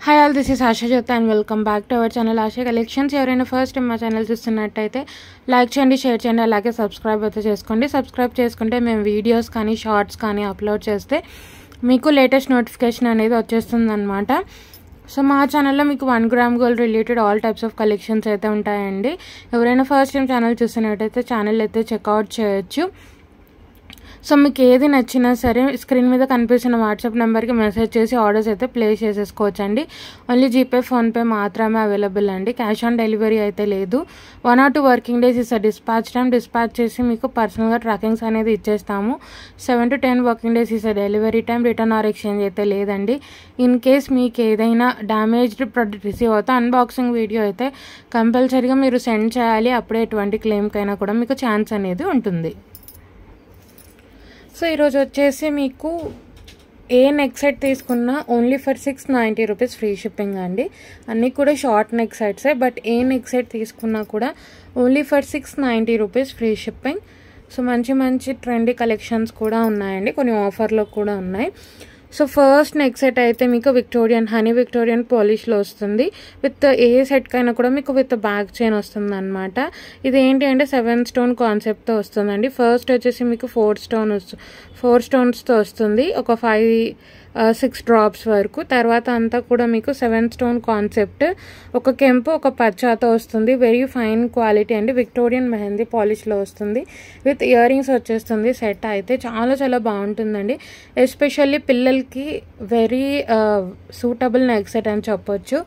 Hi all, this is Asha Jyothi and welcome back to our channel Asha collections. ఎవరైనా first time మా channel చూస్తున్నట్టయితే like చేయండి, share చేయండి, అలాగే సబ్స్క్రైబ్ అయితే చేసుకోండి. సబ్స్క్రైబ్ చేసుకుంటే మేము వీడియోస్ కానీ షార్ట్స్ కానీ అప్లోడ్ చేస్తే మీకు లేటెస్ట్ నోటిఫికేషన్ అనేది వచ్చేస్తుంది అనమాట. సో మా ఛానల్లో మీకు 1 gram gold related all types of collections అయితే ఉంటాయండి. ఎవరైనా ఫస్ట్ టైం ఛానల్ చూస్తున్నట్టయితే ఛానల్ అయితే చెక్అవుట్ చేయొచ్చు. సో మీకు ఏది నచ్చినా సరే స్క్రీన్ మీద కనిపిస్తున్న వాట్సాప్ నెంబర్కి మెసేజ్ చేసి ఆర్డర్స్ అయితే ప్లేస్ చేసేసుకోవచ్చు అండి. ఓన్లీ జీపే, ఫోన్పే మాత్రమే అవైలబుల్ అండి. క్యాష్ ఆన్ డెలివరీ అయితే లేదు. 1 or 2 working days is dispatch time. Dispatch చేసి మీకు పర్సనల్గా ట్రాకింగ్స్ అనేది ఇచ్చేస్తాము. 7 to 10 working days is delivery time. Return or exchange అయితే లేదండి. ఇన్ కేస్ మీకు ఏదైనా డ్యామేజ్డ్ ప్రోడక్ట్ రిసీవ్ అవుతే అన్బాక్సింగ్ వీడియో అయితే కంపల్సరీగా మీరు సెండ్ చేయాలి. అప్పుడే ఎటువంటి క్లెయిమ్కైనా కూడా మీకు ఛాన్స్ అనేది ఉంటుంది. సో ఈరోజు వచ్చేసి మీకు ఏ నెక్ సెట్ తీసుకున్నా only for 690 rupees free shipping అండి. అన్నీ కూడా షార్ట్ నెక్ సెట్సే, బట్ ఏ నెక్ సెట్ తీసుకున్నా కూడా only for 690 rupees free shipping. So మంచి మంచి ట్రెండీ కలెక్షన్స్ కూడా ఉన్నాయండి, కొన్ని ఆఫర్లో కూడా ఉన్నాయి. సో ఫస్ట్ నెక్ సెట్ అయితే మీకు హనీ విక్టోరియన్ పాలిష్లో వస్తుంది. విత్ ఏ సెట్కైనా కూడా మీకు విత్ బ్యాక్ చైన్ వస్తుంది అనమాట. ఇది ఏంటి అంటే 7 స్టోన్ కాన్సెప్ట్తో వస్తుందండి. ఫస్ట్ వచ్చేసి మీకు 4 స్టోన్స్తో వస్తుంది, ఒక 5-6 డ్రాప్స్ వరకు. తర్వాత అంతా కూడా మీకు 7 స్టోన్ కాన్సెప్ట్, ఒక కెంపు, ఒక పచ్చాతో వస్తుంది. వెరీ ఫైన్ క్వాలిటీ అండి. విక్టోరియన్ మెహందీ పాలిష్లో వస్తుంది. విత్ ఇయర్ రింగ్స్ వచ్చేస్తుంది. సెట్ అయితే చాలా చాలా బాగుంటుందండి. ఎస్పెషల్లీ పిల్లలకి వెరీ సూటబుల్ నెక్ సెట్ అని చెప్పొచ్చు.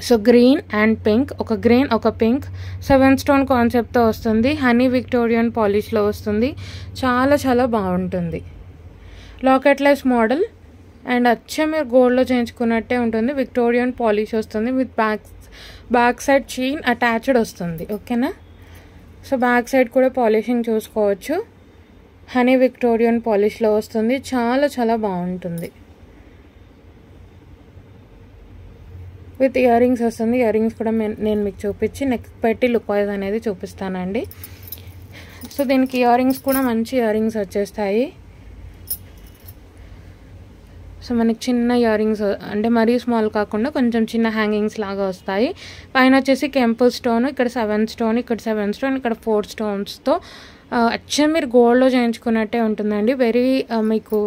సో గ్రీన్ అండ్ పింక్, ఒక గ్రీన్ ఒక పింక్ 7 స్టోన్ కాన్సెప్ట్తో వస్తుంది. హనీ విక్టోరియన్ పాలిష్లో వస్తుంది. చాలా చాలా బాగుంటుంది. లాకెట్లెస్ మోడల్ అండ్ అచ్చం మీరు గోల్డ్లో చేయించుకున్నట్టే ఉంటుంది. విక్టోరియన్ పాలిష్ వస్తుంది. With back side chain attached వస్తుంది. ఓకేనా. సో బ్యాక్ సైడ్ కూడా పాలిషింగ్ చూసుకోవచ్చు. హనీ విక్టోరియన్ పాలిష్లో వస్తుంది. చాలా చాలా బాగుంటుంది. విత్ ఇయర్ రింగ్స్ వస్తుంది. ఇయర్ రింగ్స్ కూడా నేను మీకు చూపించి నెక్ పెట్టి లుక్ వైజ్ అనేది చూపిస్తానండి. సో దీనికి ఇయర్ రింగ్స్ కూడా మంచి ఇయర్ రింగ్స్ వచ్చేస్తాయి. సో మనకి చిన్న ఇయర్ రింగ్స్ అంటే మరీ స్మాల్ కాకుండా కొంచెం చిన్న హ్యాంగింగ్స్ లాగా వస్తాయి. పైన వచ్చేసి కెంపుల్ స్టోన్, ఇక్కడ 7 స్టోన్, ఇక్కడ 7 స్టోన్, ఇక్కడ 4 స్టోన్స్తో అచ్చం మీరు గోల్డ్లో చేయించుకున్నట్టే ఉంటుందండి. వెరీ మీకు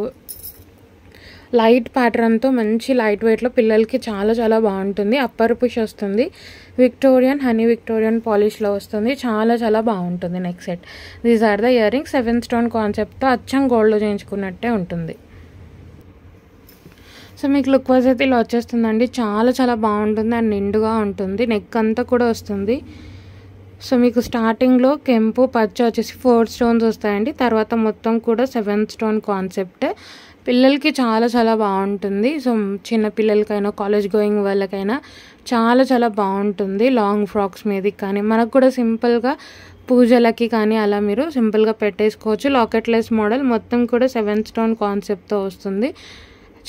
లైట్ ప్యాటర్న్తో మంచి లైట్ వెయిట్లో పిల్లలకి చాలా చాలా బాగుంటుంది. అప్పర్ పుష్ వస్తుంది. హనీ విక్టోరియన్ పాలిష్లో వస్తుంది. చాలా చాలా బాగుంటుంది neck set. These are the earrings. 7 stone కాన్సెప్ట్తో అచ్చం గోల్డ్లో చేయించుకున్నట్టే ఉంటుంది. సో మీకు లుక్ వైజ్ అయితే ఇలా వచ్చేస్తుందండి. చాలా చాలా బాగుంటుంది అండ్ నిండుగా ఉంటుంది. నెక్ అంతా కూడా వస్తుంది. సో మీకు స్టార్టింగ్లో కెంపు పచ్చ వచ్చేసి 4 స్టోన్స్ వస్తాయండి. తర్వాత మొత్తం కూడా 7 స్టోన్ కాన్సెప్ట్. పిల్లలకి చాలా చాలా బాగుంటుంది. సో చిన్న పిల్లలకైనా కాలేజ్ గోయింగ్ వాళ్ళకైనా చాలా చాలా బాగుంటుంది. లాంగ్ ఫ్రాక్స్ మీదకి కానీ మనకు కూడా సింపుల్గా పూజలకి కానీ అలా మీరు సింపుల్గా పెట్టేసుకోవచ్చు. లాకెట్లెస్ మోడల్ మొత్తం కూడా 7 స్టోన్ కాన్సెప్ట్తో వస్తుంది.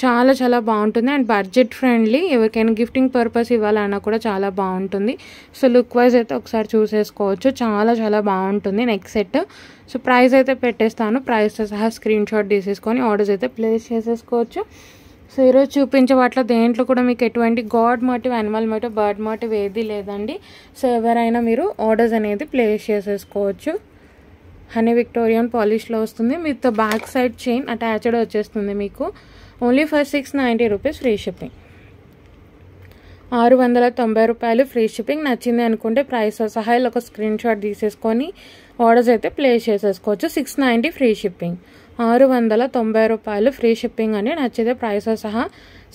చాలా చాలా బాగుంటుంది అండ్ బడ్జెట్ ఫ్రెండ్లీ. ఎవరికైనా గిఫ్టింగ్ పర్పస్ ఇవ్వాలన్నా కూడా చాలా బాగుంటుంది. సో లుక్ వైజ్ అయితే ఒకసారి చూసేసుకోవచ్చు. చాలా చాలా బాగుంటుంది నెక్ సెట్. సో ప్రైస్ అయితే పెట్టేస్తాను. ప్రైస్తో సహా స్క్రీన్ షాట్ తీసేసుకొని ఆర్డర్స్ అయితే ప్లేస్ చేసేసుకోవచ్చు. సో ఈరోజు చూపించే వాటిలో దేంట్లో కూడా మీకు ఎటువంటి god motive, animal motive, bird motive ఏది లేదండి. సో ఎవరైనా మీరు ఆర్డర్స్ అనేది ప్లేస్ చేసేసుకోవచ్చు. హనీ విక్టోరియన్ పాలిష్లో వస్తుంది. With back side chain attached వచ్చేస్తుంది మీకు. Only for 690 rupees free shipping. 690 రూపాయలు ఫ్రీ షిప్పింగ్. నచ్చింది అనుకుంటే ప్రైస్తో సహా ఇలా ఒక స్క్రీన్ షాట్ తీసేసుకొని ఆర్డర్స్ అయితే ప్లేస్ చేసేసుకోవచ్చు. 690 ఫ్రీ షిప్పింగ్. 690 రూపాయలు ఫ్రీ షిప్పింగ్ అని నచ్చితే ప్రైస్తో సహా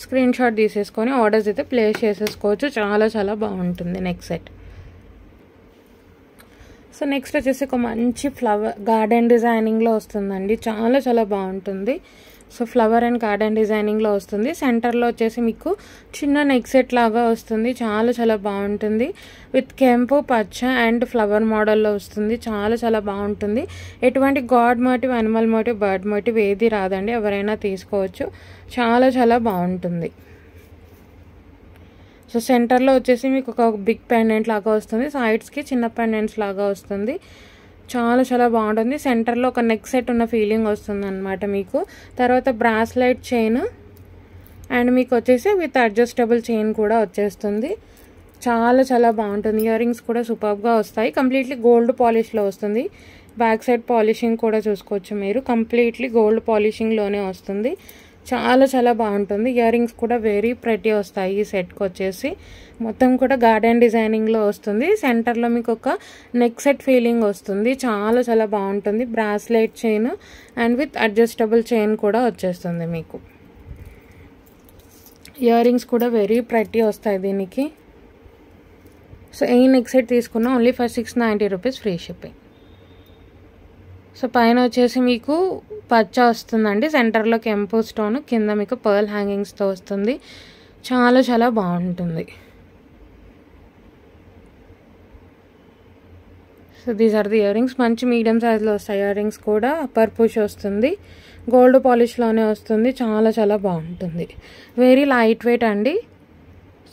స్క్రీన్ షాట్ తీసేసుకొని ఆర్డర్స్ అయితే ప్లేస్ చేసేసుకోవచ్చు. చాలా చాలా బాగుంటుంది నెక్ సెట్. సో నెక్స్ట్ వచ్చేసి ఒక మంచి ఫ్లవర్ గార్డెన్ డిజైనింగ్లో వస్తుందండి. చాలా చాలా బాగుంటుంది. సో ఫ్లవర్ అండ్ గార్డెన్ డిజైనింగ్లో వస్తుంది. సెంటర్లో వచ్చేసి మీకు చిన్న నెక్ సెట్ లాగా వస్తుంది. చాలా చాలా బాగుంటుంది. విత్ కెంపు పచ్చ అండ్ ఫ్లవర్ మోడల్లో వస్తుంది. చాలా చాలా బాగుంటుంది. ఎటువంటి god motive, animal motive, bird motive ఏది రాదండి. ఎవరైనా తీసుకోవచ్చు. చాలా చాలా బాగుంటుంది. సో సెంటర్లో వచ్చేసి మీకు ఒక బిగ్ పెండెంట్ లాగా వస్తుంది. సైడ్స్కి చిన్న పెండెంట్స్ లాగా వస్తుంది. చాలా చాలా బాగుంటుంది. సెంటర్లో ఒక నెక్ సెట్ ఉన్న ఫీలింగ్ వస్తుంది అనమాట మీకు. తర్వాత బ్రాస్లైట్ చైన్, అండ్ మీకు వచ్చేసి విత్ అడ్జస్టబుల్ చైన్ కూడా వచ్చేస్తుంది. చాలా చాలా బాగుంటుంది. ఇయర్ రింగ్స్ కూడా సూపర్గా వస్తాయి. కంప్లీట్లీ గోల్డ్ పాలిష్లో వస్తుంది. బ్యాక్ సైడ్ పాలిషింగ్ కూడా చూసుకోవచ్చు మీరు. కంప్లీట్లీ గోల్డ్ పాలిషింగ్లోనే వస్తుంది. చాలా చాలా బాగుంటుంది. ఇయర్ రింగ్స్ కూడా వెరీ ప్రెటీ వస్తాయి. ఈ సెట్కి వచ్చేసి మొత్తం కూడా గార్డెన్ డిజైనింగ్లో వస్తుంది. సెంటర్లో మీకు ఒక నెక్ సెట్ ఫీలింగ్ వస్తుంది. చాలా చాలా బాగుంటుంది. Bracelet chain and with adjustable chain కూడా వచ్చేస్తుంది మీకు. ఇయర్ రింగ్స్ కూడా వెరీ ప్రెటీ వస్తాయి దీనికి. సో ఏ నెక్ సెట్ తీసుకున్నా only for 690 rupees free shipping. So పైన వచ్చేసి మీకు పచ్చ వస్తుందండి. సెంటర్లో కెంపు స్టోన్, కింద మీకు పర్ల్ హ్యాంగింగ్స్తో వస్తుంది. చాలా చాలా బాగుంటుంది. So these are the earrings. మంచి మీడియం సైజ్లో వస్తాయి ఇయర్ రింగ్స్ కూడా. అప్పర్ పుష్ వస్తుంది. గోల్డ్ పాలిష్లోనే వస్తుంది. చాలా చాలా బాగుంటుంది. వెరీ లైట్ వెయిట్ అండి.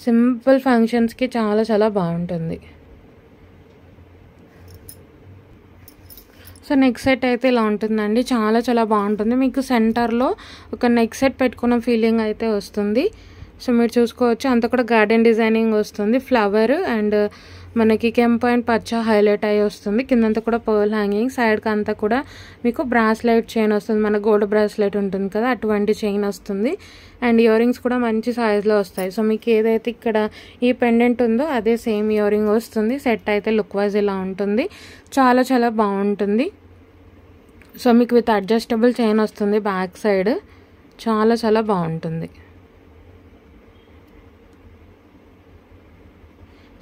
సింపుల్ ఫంక్షన్స్కి చాలా చాలా బాగుంటుంది. సో నెక్ సెట్ అయితే ఇలా ఉంటుందండి. చాలా చాలా బాగుంటుంది. మీకు సెంటర్లో ఒక నెక్ సెట్ పెట్టుకున్న ఫీలింగ్ అయితే వస్తుంది. సో మీరు చూసుకోవచ్చు అంతా కూడా గార్డెన్ డిజైనింగ్ వస్తుంది. ఫ్లవర్ అండ్ మనకి కెంపు అండ్ పచ్చ హైలైట్ అయ్యి వస్తుంది. కిందంతా కూడా పర్ల్ హ్యాంగింగ్. సైడ్కి అంతా కూడా మీకు బ్రాస్లెట్ చైన్ వస్తుంది. మన గోల్డ్ బ్రాస్లెట్ ఉంటుంది కదా, అటువంటి చైన్ వస్తుంది. అండ్ ఇయర్ రింగ్స్ కూడా మంచి సైజులో వస్తాయి. సో మీకు ఏదైతే ఇక్కడ ఈ పెండెంట్ ఉందో అదే సేమ్ ఇయర్ రింగ్ వస్తుంది. సెట్ అయితే లుక్ వైజ్ ఇలా ఉంటుంది. చాలా చాలా బాగుంటుంది. సో మీకు విత్ అడ్జస్టబుల్ చైన్ వస్తుంది బ్యాక్ సైడ్. చాలా చాలా బాగుంటుంది.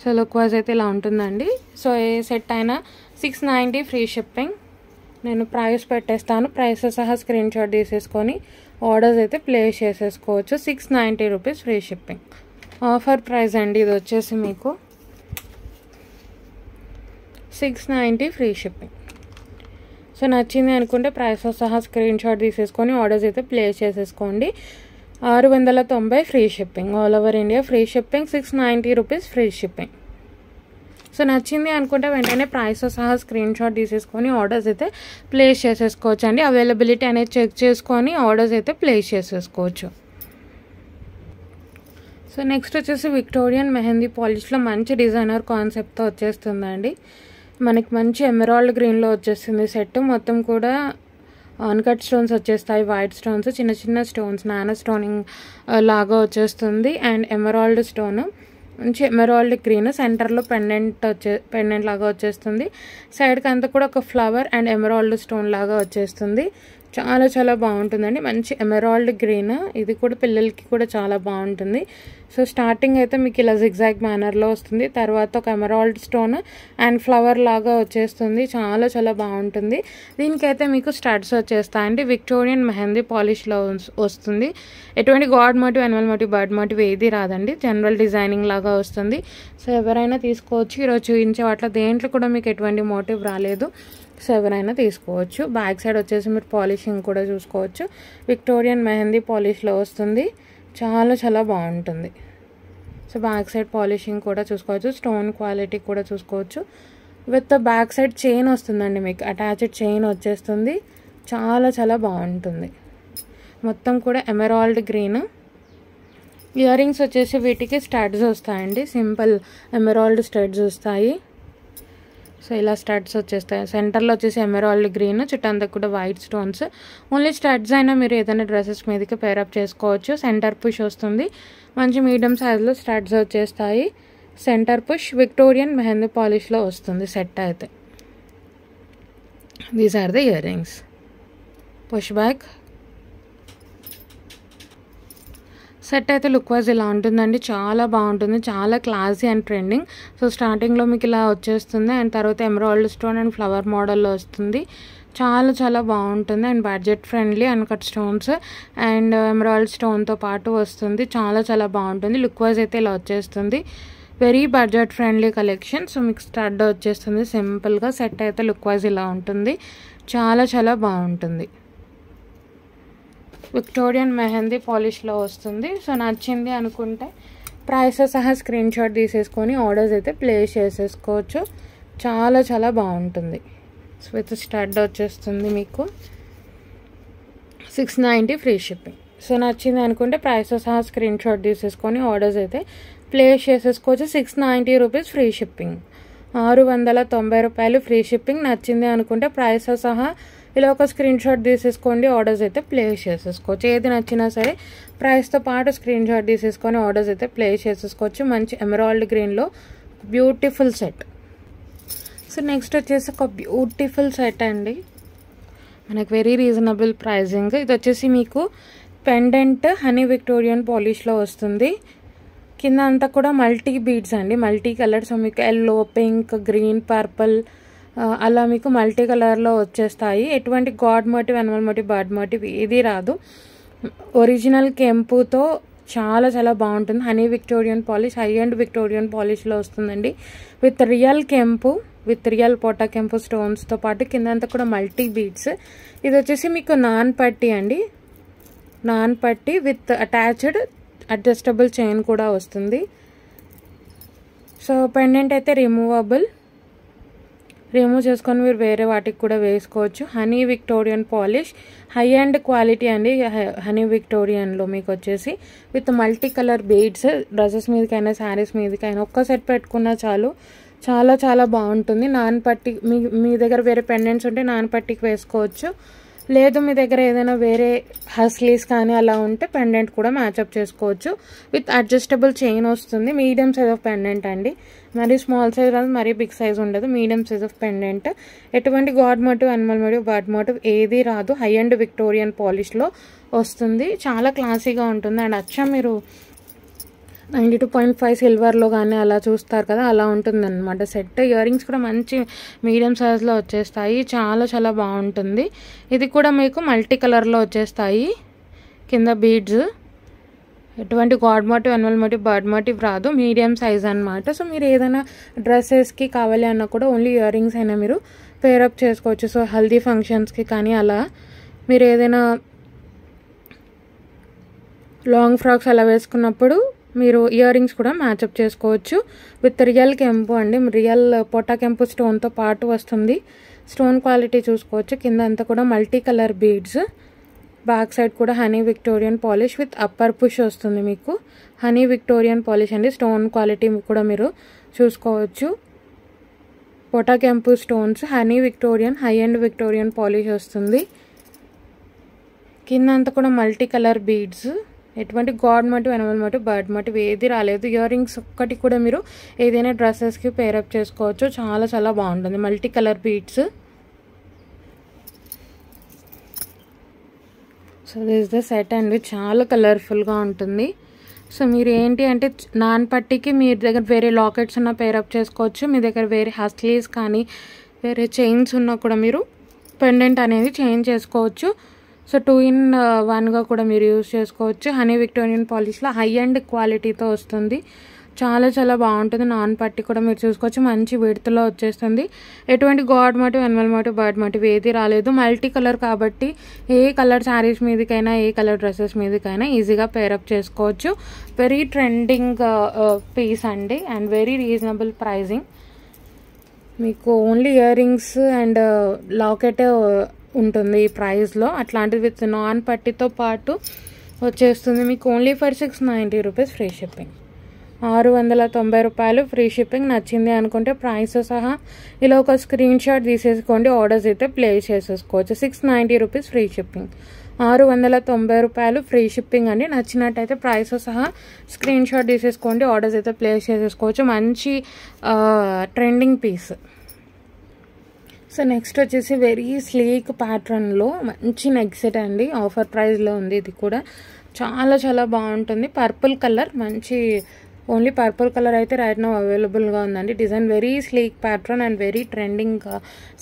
సో లుక్ వైజ్ అయితే ఇలా ఉంటుందండి. సో ఏ సెట్ అయినా 690 ఫ్రీ షిప్పింగ్. నేను ప్రైస్ పెట్టేస్తాను. ప్రైస్ సహా స్క్రీన్ షాట్ తీసేసుకొని ఆర్డర్స్ అయితే ప్లేస్ చేసేసుకోవచ్చు. 690 rupees free shipping. Offer price అండి ఇది వచ్చేసి మీకు 690 ఫ్రీ షిప్పింగ్. సో నచ్చింది అనుకుంటే ప్రైస్ సహా స్క్రీన్ షాట్ తీసేసుకొని ఆర్డర్స్ అయితే ప్లేస్ చేసేసుకోండి. 690 free shipping. All over India free shipping. 690 rupees free shipping. So నచ్చింది అనుకుంటే వెంటనే ప్రైస్ సహా స్క్రీన్ షాట్ తీసేసుకొని ఆర్డర్స్ అయితే ప్లేస్ చేసేసుకోవచ్చు అండి. అవైలబిలిటీ అనేది చెక్ చేసుకొని ఆర్డర్స్ అయితే ప్లేస్ చేసేసుకోవచ్చు. సో నెక్స్ట్ వచ్చేసి విక్టోరియన్ మెహందీ పాలిష్లో మంచి డిజైనర్ కాన్సెప్ట్తో వచ్చేస్తుందండి. మనకి మంచి ఎమరాల్డ్ గ్రీన్లో వచ్చేస్తుంది సెట్. మొత్తం కూడా అన్కట్ స్టోన్స్ వచ్చేస్తాయి. వైట్ స్టోన్స్, చిన్న చిన్న స్టోన్స్, నానో స్టోనింగ్ లాగా వచ్చేస్తుంది. అండ్ ఎమరాల్డ్ స్టోన్, మంచి ఎమరాల్డ్ గ్రీన్. సెంటర్లో పెండెంట్ లాగా వచ్చేస్తుంది. సైడ్కి అంతా కూడా ఒక ఫ్లవర్ అండ్ ఎమరాల్డ్ స్టోన్ లాగా వచ్చేస్తుంది. చాలా చాలా బాగుంటుందండి. మంచి ఎమరాల్డ్ గ్రీన్. ఇది కూడా పిల్లలకి కూడా చాలా బాగుంటుంది. సో స్టార్టింగ్ అయితే మీకు ఇలా జిగ్జాగ్ మేనర్లో వస్తుంది. తర్వాత ఒక ఎమరాల్డ్ స్టోన్ అండ్ ఫ్లవర్ లాగా వచ్చేస్తుంది. చాలా చాలా బాగుంటుంది. దీనికైతే మీకు స్టడ్స్ వచ్చేస్తాయండి. విక్టోరియన్ మెహందీ పాలిష్లో వస్తుంది. ఎటువంటి god motive, animal motive, bird motive ఏది రాదండి. జనరల్ డిజైనింగ్ లాగా వస్తుంది. సో ఎవరైనా తీసుకోవచ్చు. ఈరోజు చూపించే వాటిలో దేంట్లో కూడా మీకు ఎటువంటి మోటివ్ రాలేదు. సో ఎవరైనా తీసుకోవచ్చు. బ్యాక్ సైడ్ వచ్చేసి మీరు పాలిషింగ్ కూడా చూసుకోవచ్చు. విక్టోరియన్ మెహందీ పాలిష్లో వస్తుంది. చాలా చాలా బాగుంటుంది. సో బ్యాక్ సైడ్ పాలిషింగ్ కూడా చూసుకోవచ్చు. స్టోన్ క్వాలిటీ కూడా చూసుకోవచ్చు. విత్ బ్యాక్ సైడ్ చైన్ వస్తుందండి. మీకు అటాచ్డ్ చైన్ వచ్చేస్తుంది. చాలా చాలా బాగుంటుంది. మొత్తం కూడా ఎమరాల్డ్ గ్రీన్. ఇయర్ రింగ్స్ వచ్చేసి వీటికి స్టడ్స్ వస్తాయండి. సింపుల్ ఎమరాల్డ్ స్టడ్స్ వస్తాయి. సో ఇలా స్టడ్స్ వచ్చేస్తాయి. సెంటర్లో వచ్చేసి ఎమరాల్డ్ గ్రీన్, చుట్టంతా కూడా వైట్ స్టోన్స్. ఓన్లీ స్టడ్స్ అయినా మీరు ఏదైనా డ్రెస్సెస్ మీదకి పేరప్ చేసుకోవచ్చు. సెంటర్ పుష్ వస్తుంది. మంచి మీడియం సైజులో స్టడ్స్ వచ్చేస్తాయి. సెంటర్ పుష్ విక్టోరియన్ మెహందీ పాలిష్లో వస్తుంది సెట్ అయితే. These are the earrings. Push back set అయితే లుక్ వైజ్ ఇలా ఉంటుందండి. చాలా బాగుంటుంది. చాలా క్లాసీ అండ్ ట్రెండింగ్. సో స్టార్టింగ్లో మీకు ఇలా వచ్చేస్తుంది. అండ్ తర్వాత ఎమరాల్డ్ స్టోన్ అండ్ ఫ్లవర్ మోడల్లో వస్తుంది. చాలా చాలా బాగుంటుంది. And budget friendly uncut stones and emerald స్టోన్తో పాటు వస్తుంది. చాలా చాలా బాగుంటుంది. లుక్ వైజ్ అయితే ఇలా వచ్చేస్తుంది. Very budget friendly collection. So మీకు స్టడ్ వచ్చేస్తుంది సింపుల్గా. సెట్ అయితే లుక్ వైజ్ ఇలా ఉంటుంది. చాలా చాలా బాగుంటుంది. విక్టోరియన్ మెహందీ పాలిష్లో వస్తుంది. సో నచ్చింది అనుకుంటే ప్రైస్ సహా స్క్రీన్ షాట్ తీసేసుకొని ఆర్డర్స్ అయితే ప్లేస్ చేసేసుకోవచ్చు. చాలా చాలా బాగుంటుంది. సో విత్ స్టడ్ వచ్చేస్తుంది మీకు 690 ఫ్రీ షిప్పింగ్. సో నచ్చింది అనుకుంటే ప్రైస్తో సహా స్క్రీన్ షాట్ తీసేసుకొని ఆర్డర్స్ అయితే ప్లేస్ చేసేసుకోవచ్చు. 690 రూపీస్ ఫ్రీ షిప్పింగ్, 690 రూపాయలు ఫ్రీ షిప్పింగ్. నచ్చింది అనుకుంటే ప్రైస్తో సహా ఇలా ఒక స్క్రీన్ షాట్ తీసేసుకోండి, ఆర్డర్స్ అయితే ప్లేస్ చేసేసుకోవచ్చు. ఏది నచ్చినా సరే ప్రైస్తో పాటు స్క్రీన్ షాట్ తీసేసుకొని ఆర్డర్స్ అయితే ప్లేస్ చేసేసుకోవచ్చు. మంచి ఎమరాల్డ్ గ్రీన్లో బ్యూటిఫుల్ సెట్. సో నెక్స్ట్ వచ్చేసి ఒక బ్యూటిఫుల్ సెట్ అండి, మనకు వెరీ రీజనబుల్ ప్రైజింగ్. ఇది వచ్చేసి మీకు పెండెంట్ హనీ విక్టోరియన్ పాలిష్లో వస్తుంది. కింద అంతా కూడా మల్టీ బీడ్స్ అండి, మల్టీ కలర్స్. మీకు ఎల్లో, పింక్, గ్రీన్, పర్పుల్ అలా మీకు మల్టీ కలర్లో వచ్చేస్తాయి. ఎటువంటి god motive, animal motive, bird motive ఏది రాదు. ఒరిజినల్ కెంపుతో చాలా చాలా బాగుంటుంది. Honey Victorian polish, high end Victorian పాలిష్లో వస్తుందండి. విత్ రియల్ కెంపు, విత్ రియల్ పోటా కెంపు స్టోన్స్తో పాటు కిందంతా కూడా మల్టీ బీడ్స్. ఇది వచ్చేసి మీకు నాన్ పట్టి అండి, నాన్ పట్టి విత్ అటాచ్డ్ అడ్జస్టబుల్ చైన్ కూడా వస్తుంది. సో పెండెంట్ అయితే రిమూవ్ చేసుకొని మీరు వేరే వాటికి కూడా వేసుకోవచ్చు. Honey Victorian polish high end quality అండి. హనీ విక్టోరియన్లో మీకు వచ్చేసి with multi colour beads, dresses మీదకైనా శారీస్ మీదకైనా ఒక్క సెట్ పెట్టుకున్నా చాలు, చాలా చాలా బాగుంటుంది. నాన్ పట్టి మీ దగ్గర వేరే పెండెంట్స్ ఉంటే నాన్ పట్టికి వేసుకోవచ్చు. లేదు మీ దగ్గర ఏదైనా వేరే హస్లీస్ కానీ అలా ఉంటే పెండెంట్ కూడా మ్యాచ్అప్ చేసుకోవచ్చు. విత్ అడ్జస్టబుల్ చైన్ వస్తుంది. మీడియం సైజ్ ఆఫ్ పెండెంట్ అండి, మరీ స్మాల్ సైజ్ రాదు, మరీ బిగ్ సైజ్ ఉండదు. Medium size of pendant. ఎటువంటి god motive, animal motive, bird motive ఏది రాదు. హై అండ్ విక్టోరియన్ పాలిష్లో వస్తుంది. చాలా క్లాసీగా ఉంటుంది. అండ్ అచ్చా మీరు 92.5 సిల్వర్లో కానీ అలా చూస్తారు కదా, అలా ఉంటుంది అనమాట సెట్. ఇయర్ రింగ్స్ కూడా మంచి మీడియం సైజ్లో వచ్చేస్తాయి, చాలా చాలా బాగుంటుంది. ఇది కూడా మీకు మల్టీ కలర్లో వచ్చేస్తాయి. కింద బీడ్స్, ఎటువంటి god motive, animal motive, bird motive రాదు. మీడియం సైజ్ అనమాట. సో మీరు ఏదైనా డ్రెస్సెస్కి కావాలి అన్నా కూడా ఓన్లీ ఇయర్ రింగ్స్ అయినా మీరు పేరప్ చేసుకోవచ్చు. సో హల్దీ ఫంక్షన్స్కి కానీ అలా మీరు ఏదైనా లాంగ్ ఫ్రాక్స్ అలా వేసుకున్నప్పుడు మీరు ఇయర్ రింగ్స్ కూడా మ్యాచ్అప్ చేసుకోవచ్చు. విత్ రియల్ కెంపు అండి, రియల్ పోటా కెంపు స్టోన్తో పాటు వస్తుంది. స్టోన్ క్వాలిటీ చూసుకోవచ్చు. కింద అంతా కూడా multi colour beads. Back side కూడా honey Victorian polish with upper push వస్తుంది మీకు. హనీ విక్టోరియన్ పాలిష్ అండి. స్టోన్ క్వాలిటీ కూడా మీరు చూసుకోవచ్చు. పోటా కెంపు stones, honey Victorian, high end Victorian polish వస్తుంది. కింద అంతా కూడా మల్టీ కలర్ బీడ్స్. ఎటువంటి god motive, animal motive, bird motive ఏది రాలేదు. ఇయర్ రింగ్స్ ఒక్కటి కూడా మీరు ఏదైనా డ్రెస్సెస్కి పేరప్ చేసుకోవచ్చు. చాలా చాలా బాగుంటుంది. Multi colour beads. So this the set అండి, చాలా కలర్ఫుల్గా ఉంటుంది. సో మీరు ఏంటి అంటే నాన్ పట్టికి మీ దగ్గర వేరే లాకెట్స్ ఉన్న పేరప్ చేసుకోవచ్చు. మీ దగ్గర వేరే హస్లీస్ కానీ వేరే చైన్స్ ఉన్నా కూడా మీరు పెండెంట్ అనేది చేంజ్ చేసుకోవచ్చు. సో 2-in-1గా కూడా మీరు యూజ్ చేసుకోవచ్చు. హనీ విక్టోరియన్ పాలిష్లో హై అండ్ క్వాలిటీతో వస్తుంది. చాలా చాలా బాగుంటుంది. నాన్ పట్టి కూడా మీరు చూసుకోవచ్చు. మంచి విడతలో వచ్చేస్తుంది. ఎటువంటి god motive, animal motive, bird motive ఏది రాలేదు. మల్టీ కలర్ కాబట్టి ఏ కలర్ శారీస్ మీదకైనా, ఏ కలర్ డ్రెస్సెస్ మీదకైనా ఈజీగా పేరప్ చేసుకోవచ్చు. వెరీ ట్రెండింగ్ పీస్ అండి అండ్ వెరీ రీజనబుల్ ప్రైజింగ్. మీకు only earrings and locket ఉంటుంది ఈ ప్రైస్లో. అట్లాంటిది విత్ నాన్ పట్టితో పాటు వచ్చేస్తుంది మీకు only for 690 rupees free shipping, 690 రూపాయలు ఫ్రీ షిప్పింగ్. నచ్చింది అనుకుంటే ప్రైస్తో సహా ఇలా ఒక స్క్రీన్ షాట్ తీసేసుకోండి, ఆర్డర్స్ అయితే ప్లేస్ చేసేసుకోవచ్చు. 690 రూపీస్ ఫ్రీ షిప్పింగ్, 690 రూపాయలు ఫ్రీ షిప్పింగ్ అండి. నచ్చినట్టయితే ప్రైస్తో సహా స్క్రీన్ షాట్ తీసేసుకోండి, ఆర్డర్స్ అయితే ప్లేస్ చేసేసుకోవచ్చు. మంచి ట్రెండింగ్ పీస్. సో నెక్స్ట్ వచ్చేసి వెరీ స్లీక్ ప్యాటర్న్లో మంచి నెక్ సెట్ అండి. ఆఫర్ ప్రైస్లో ఉంది. ఇది కూడా చాలా చాలా బాగుంటుంది. పర్పుల్ కలర్, మంచి ఓన్లీ పర్పుల్ కలర్ అయితే రైట్ నౌ అవైలబుల్గా ఉందండి. Design very sleek pattern and very trending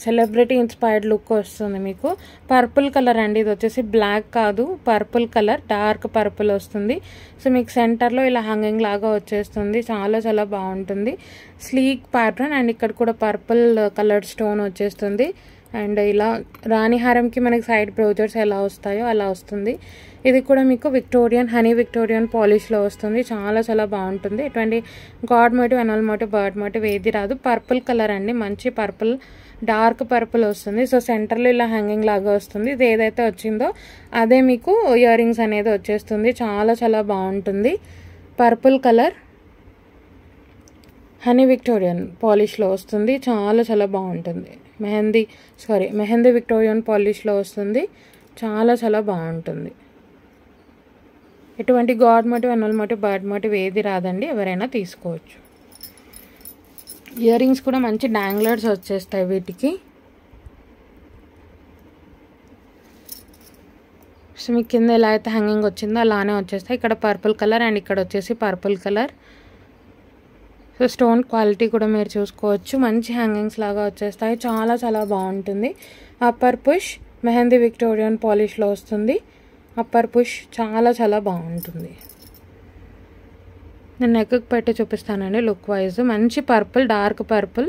celebrity inspired look వస్తుంది మీకు. పర్పుల్ కలర్ అండి. ఇది వచ్చేసి బ్లాక్ కాదు, పర్పుల్ కలర్, డార్క్ పర్పుల్ వస్తుంది. సో మీకు సెంటర్లో ఇలా హ్యాంగింగ్ లాగా వచ్చేస్తుంది. చాలా చాలా బాగుంటుంది. స్లీక్ ప్యాటర్న్ అండ్ ఇక్కడ కూడా పర్పుల్ కలర్ స్టోన్ వచ్చేస్తుంది. అండ్ ఇలా రాణిహారంకి మనకి సైడ్ బ్రౌజర్స్ ఎలా వస్తాయో అలా వస్తుంది. ఇది కూడా మీకు విక్టోరియన్, హనీ విక్టోరియన్ పాలిష్లో వస్తుంది. చాలా చాలా బాగుంటుంది. ఎటువంటి god motive, animal motive, bird motive ఏది రాదు. పర్పుల్ కలర్ అండి, మంచి పర్పుల్ డార్క్ పర్పుల్ వస్తుంది. సో సెంటర్లో ఇలా హ్యాంగింగ్ లాగా వస్తుంది. ఇది ఏదైతే వచ్చిందో అదే మీకు ఇయర్ రింగ్స్ అనేది వచ్చేస్తుంది. చాలా చాలా బాగుంటుంది. పర్పుల్ కలర్ హనీ విక్టోరియన్ పాలిష్లో వస్తుంది. చాలా చాలా బాగుంటుంది. మెహందీ విక్టోరియన్ పాలిష్లో వస్తుంది. చాలా చాలా బాగుంటుంది. ఎటువంటి god motif, animal motif, bird motive ఏది రాదండి. ఎవరైనా తీసుకోవచ్చు. ఇయర్ రింగ్స్ కూడా మంచి డాంగ్లర్స్ వచ్చేస్తాయి వీటికి. సో మీకు కింద ఎలా అయితే హ్యాంగింగ్ వచ్చిందో అలానే వచ్చేస్తాయి. ఇక్కడ పర్పుల్ కలర్ అండ్ ఇక్కడ వచ్చేసి purple colour. So stone quality కూడా మీరు చూసుకోవచ్చు. మంచి హ్యాంగింగ్స్ లాగా వచ్చేస్తాయి. చాలా చాలా బాగుంటుంది. అప్పర్ పుష్ మెహందీ విక్టోరియన్ పాలిష్లో వస్తుంది. అప్పర్ పుష్ చాలా చాలా బాగుంటుంది. నేను నెక్కి పెట్టి చూపిస్తానండి లుక్ వైజ్. మంచి పర్పుల్, డార్క్ పర్పుల్.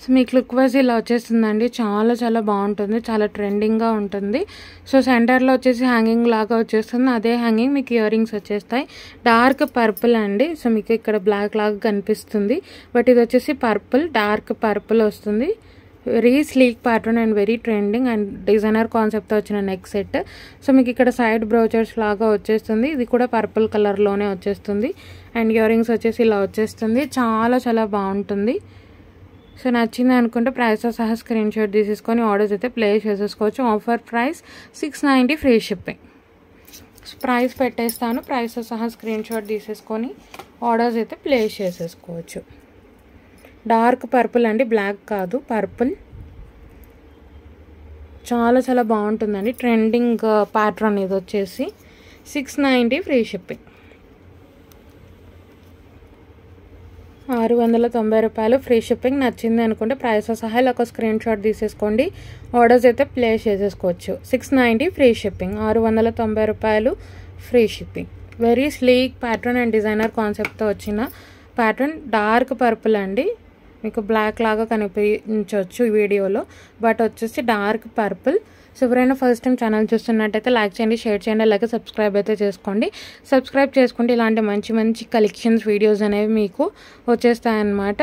సో మీకు లుక్ వైజ్ ఇలా వచ్చేస్తుందండి. చాలా చాలా బాగుంటుంది. చాలా ట్రెండింగ్గా ఉంటుంది. సో సెంటర్లో వచ్చేసి హ్యాంగింగ్ లాగా వచ్చేస్తుంది. అదే హ్యాంగింగ్ మీకు ఇయర్ రింగ్స్ వచ్చేస్తాయి. డార్క్ పర్పుల్ అండి. సో మీకు ఇక్కడ బ్లాక్ లాగా కనిపిస్తుంది, బట్ ఇది వచ్చేసి పర్పుల్, డార్క్ పర్పుల్ వస్తుంది. Very sleek pattern and very trending and designer కాన్సెప్ట్తో వచ్చిన నెక్ సెట్. సో మీకు ఇక్కడ సైడ్ బ్రోచర్స్ లాగా వచ్చేస్తుంది. ఇది కూడా పర్పుల్ కలర్లోనే వచ్చేస్తుంది. అండ్ ఇయర్ రింగ్స్ వచ్చేసి ఇలా వచ్చేస్తుంది. చాలా చాలా బాగుంటుంది. సో నచ్చింది అనుకుంటే ప్రైస్తో సహా స్క్రీన్ షాట్ తీసేసుకొని ఆర్డర్స్ అయితే ప్లేస్ చేసేసుకోవచ్చు. Offer price 690 free shipping. Price పెట్టేస్తాను. ప్రైస్తో సహా స్క్రీన్ షాట్ తీసేసుకొని ఆర్డర్స్ అయితే ప్లేస్ చేసేసుకోవచ్చు. డార్క్ పర్పుల్ అండి, బ్లాక్ కాదు, పర్పుల్. చాలా చాలా బాగుంటుందండి. ట్రెండింగ్ ప్యాటర్న్ ఇది వచ్చేసి 690 ఫ్రీ షిప్పింగ్. 690 రూపాయలు ఫ్రీ షిప్పింగ్. నచ్చింది అనుకుంటే ప్రైస్తో సహా ఇలా ఒక స్క్రీన్ షాట్ తీసేసుకోండి. ఆర్డర్స్ అయితే ప్లేస్ చేసేసుకోవచ్చు. 690 ఫ్రీ షిప్పింగ్. 690 రూపాయలు free shipping. Very sleek pattern and designer కాన్సెప్ట్తో వచ్చిన ప్యాటర్న్. డార్క్ పర్పుల్ అండి. మీకు బ్లాక్ లాగా కనిపించవచ్చు ఈ వీడియోలో, బట్ వచ్చేసి డార్క్ పర్పుల్. సో ఎవరైనా ఫస్ట్ టైం ఛానల్ చూస్తున్నట్టయితే లైక్ చేయండి, షేర్ చేయండి, అలాగే సబ్స్క్రైబ్ అయితే చేసుకోండి. సబ్స్క్రైబ్ చేసుకుంటే ఇలాంటి మంచి మంచి కలెక్షన్స్ వీడియోస్ అనేవి మీకు వచ్చేస్తాయన్నమాట.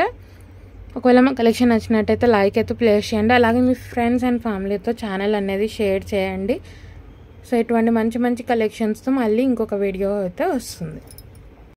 ఒకవేళ మా కలెక్షన్ నచ్చినట్టయితే లైక్ అయితే ప్లేస్ చేయండి. అలాగే మీ ఫ్రెండ్స్ అండ్ ఫ్యామిలీతో ఛానల్ అనేది షేర్ చేయండి. సో ఇటువంటి మంచి మంచి కలెక్షన్స్తో మళ్ళీ ఇంకొక వీడియో అయితే వస్తుంది.